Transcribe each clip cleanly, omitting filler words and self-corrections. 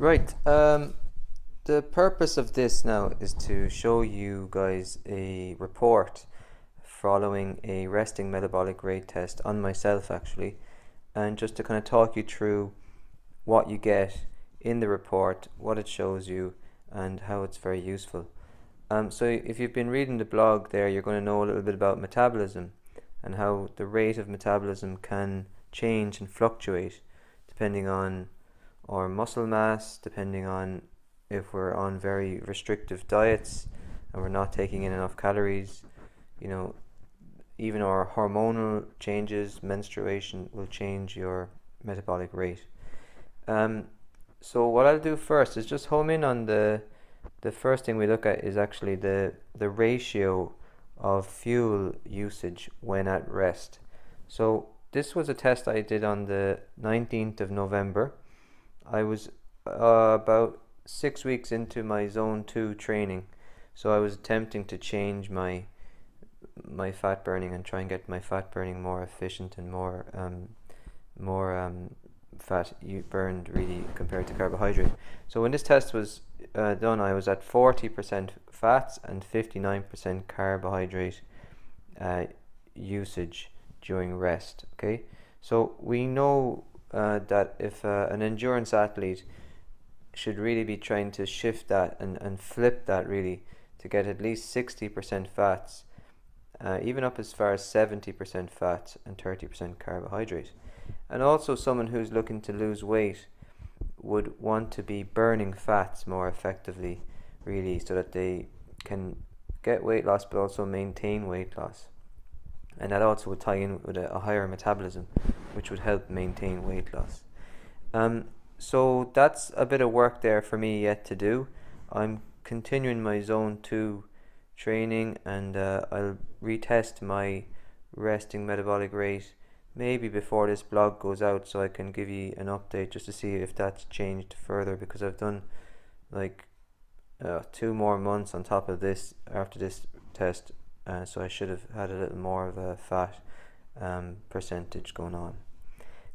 Right. The purpose of this now is to show you guys a report following a resting metabolic rate test on myself actually, and just to kind of talk you through what you get in the report, what it shows you, and how it's very useful. So if you've been reading the blog there, you're going to know a little bit about metabolism and how the rate of metabolism can change and fluctuate depending on our muscle mass, depending on if we're on very restrictive diets and we're not taking in enough calories. You know, even our hormonal changes, menstruation will change your metabolic rate. So what I'll do first is just home in on the first thing we look at is actually the ratio of fuel usage when at rest. So this was a test I did on the 19th of November. I was about 6 weeks into my zone 2 training, so I was attempting to change my fat burning and try and get my fat burning more efficient and more fat burned really compared to carbohydrate. So when this test was done, I was at 40% fats and 59% carbohydrate usage during rest. Okay, so we know that if an endurance athlete should really be trying to shift that and flip that really to get at least 60% fats, even up as far as 70% fats and 30% carbohydrate. And also someone who's looking to lose weight would want to be burning fats more effectively really, so that they can get weight loss but also maintain weight loss. And that also would tie in with a higher metabolism, which would help maintain weight loss. So that's a bit of work there for me yet to do. I'm continuing my zone 2 training, and I'll retest my resting metabolic rate maybe before this blog goes out, so I can give you an update just to see if that's changed further, because I've done like 2 more months on top of this after this test, so I should have had a little more of a fat percentage going on.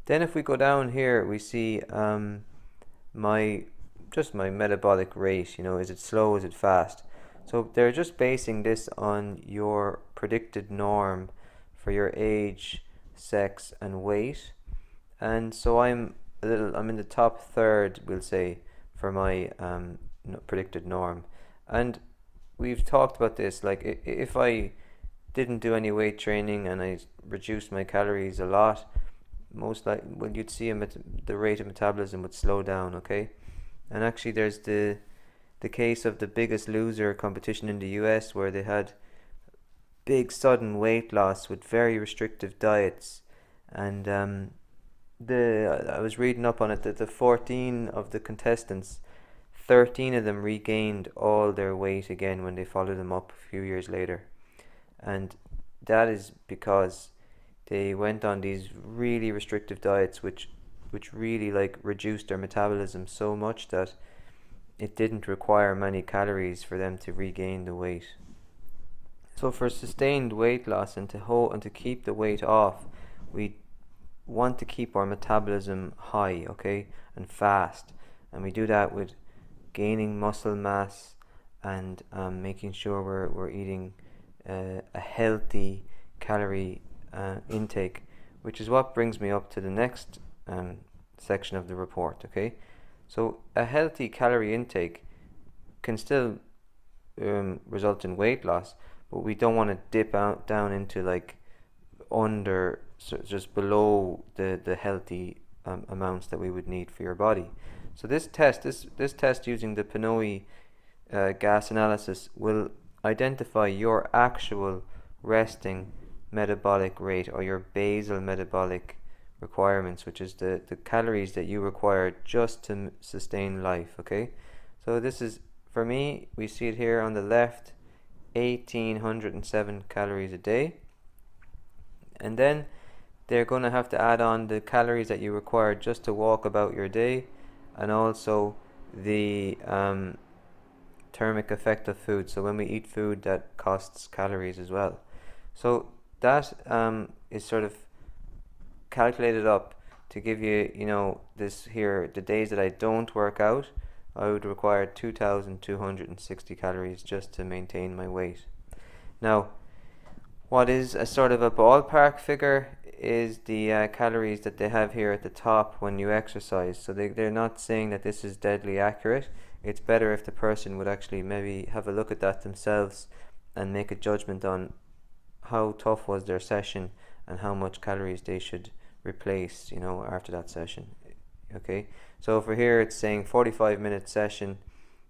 Then if we go down here, we see my metabolic rate. Is it slow, is it fast? So they're just basing this on your predicted norm for your age, sex and weight. And so I'm in the top third, we'll say, for my predicted norm. And we've talked about this, like if I didn't do any weight training and I reduced my calories a lot, most likely you'd see the rate of metabolism would slow down. Okay, and actually there's the case of the Biggest Loser competition in the US, where they had big sudden weight loss with very restrictive diets, and I was reading up on it that the 14 of the contestants, 13 of them regained all their weight again when they followed them up a few years later. And that is because they went on these really restrictive diets which really reduced their metabolism so much that it didn't require many calories for them to regain the weight. So for sustained weight loss and to keep the weight off, we want to keep our metabolism high, okay, and fast. And we do that with gaining muscle mass and making sure we're eating a healthy calorie intake, which is what brings me up to the next section of the report. Okay, so a healthy calorie intake can still result in weight loss, but we don't want to dip down into just below the healthy amounts that we would need for your body. So this test using the PNOE gas analysis will identify your actual resting metabolic rate, or your basal metabolic requirements, which is the calories that you require just to sustain life. Okay, so this is, for me, we see it here on the left, 1807 calories a day, and then they're going to have to add on the calories that you require just to walk about your day, and also the thermic effect of food. So when we eat food, that costs calories as well. So that is sort of calculated up to give you, this here, the days that I don't work out, I would require 2,260 calories just to maintain my weight. Now, what is a sort of a ballpark figure is the calories that they have here at the top when you exercise. So they're not saying that this is deadly accurate. It's better if the person would actually maybe have a look at that themselves and make a judgment on how tough was their session and how much calories they should replace, after that session. Okay, so over here it's saying 45-minute session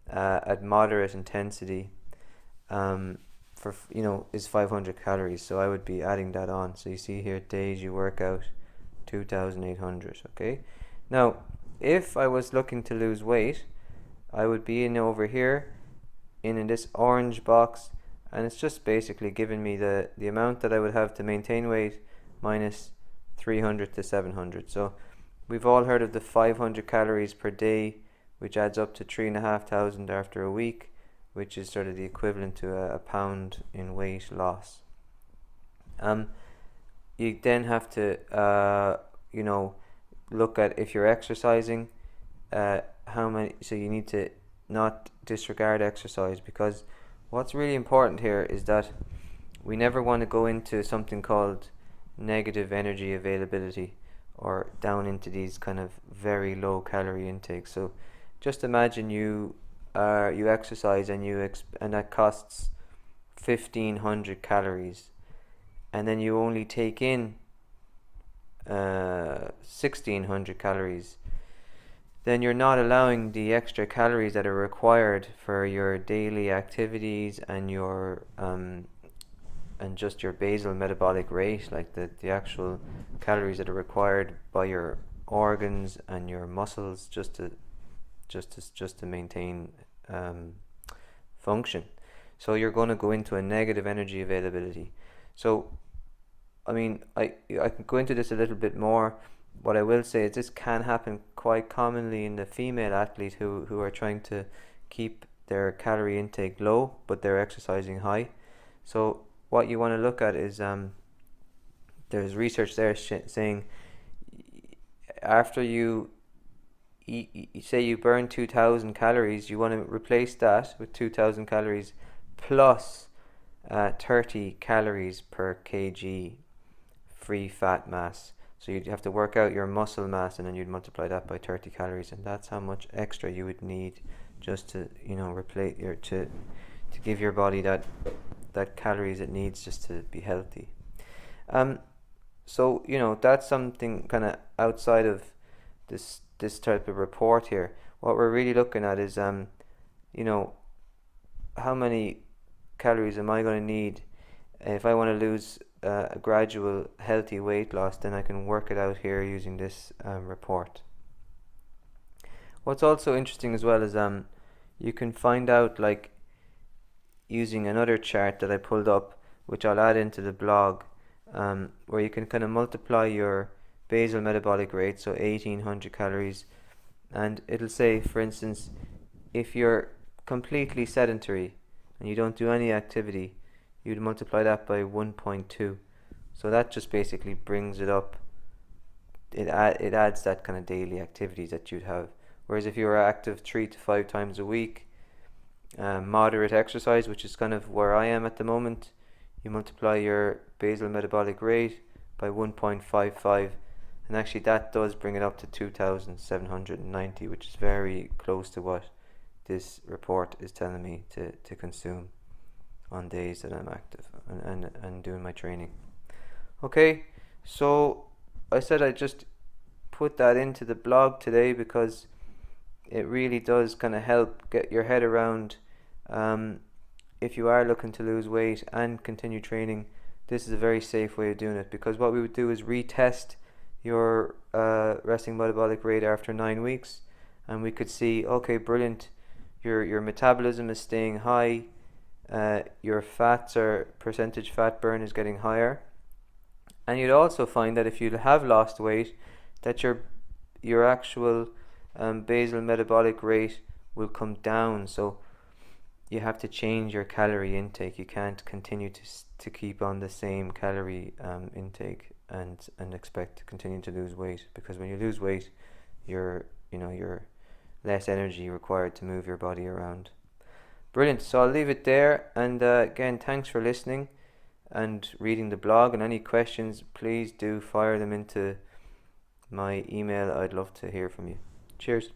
at moderate intensity for is 500 calories. So I would be adding that on. So you see here, days you work out, 2,800. Okay, now if I was looking to lose weight, I would be in over here in this orange box, and it's just basically giving me the amount that I would have to maintain weight minus 300 to 700. So we've all heard of the 500 calories per day, which adds up to 3,500 after a week, which is sort of the equivalent to a pound in weight loss. You then have to look at, if you're exercising, how many. So you need to not disregard exercise, because what's really important here is that we never want to go into something called negative energy availability, or down into these kind of very low calorie intakes. So just imagine you exercise and and that costs 1,500 calories, and then you only take in 1,600 calories. Then you're not allowing the extra calories that are required for your daily activities and your and just your basal metabolic rate, like the actual calories that are required by your organs and your muscles just to maintain function. So you're going to go into a negative energy availability. So I mean, I can go into this a little bit more. What I will say is this can happen quite commonly in the female athlete who are trying to keep their calorie intake low, but they're exercising high. So what you want to look at is there's research there saying after you say you burn 2,000 calories, you want to replace that with 2,000 calories plus 30 calories per kg free fat mass. So you'd have to work out your muscle mass, and then you'd multiply that by 30 calories, and that's how much extra you would need just to replace to give your body that calories it needs just to be healthy. So that's something kind of outside of this type of report here. What we're really looking at is how many calories am I going to need if I want to lose a gradual healthy weight loss. Then I can work it out here using this report. What's also interesting as well is you can find out, like, using another chart that I pulled up, which I'll add into the blog, where you can kind of multiply your basal metabolic rate, so 1,800 calories, and it'll say, for instance, if you're completely sedentary and you don't do any activity, you'd multiply that by 1.2. So that just basically brings it up. It adds that kind of daily activities that you'd have. Whereas if you were active 3 to 5 times a week, moderate exercise, which is kind of where I am at the moment, you multiply your basal metabolic rate by 1.55, and actually that does bring it up to 2,790, which is very close to what this report is telling me to consume on days that I'm active and doing my training. Okay, so I said I just put that into the blog today because it really does kind of help get your head around, if you are looking to lose weight and continue training, this is a very safe way of doing it, because what we would do is retest your resting metabolic rate after 9 weeks, and we could see, okay, brilliant, your metabolism is staying high, your fats or percentage fat burn is getting higher, and you'd also find that if you have lost weight, that your actual basal metabolic rate will come down. So you have to change your calorie intake. You can't continue to keep on the same calorie intake and expect to continue to lose weight, because when you lose weight, you're less energy required to move your body around. Brilliant. So I'll leave it there. And again, thanks for listening and reading the blog. And any questions, please do fire them into my email. I'd love to hear from you. Cheers.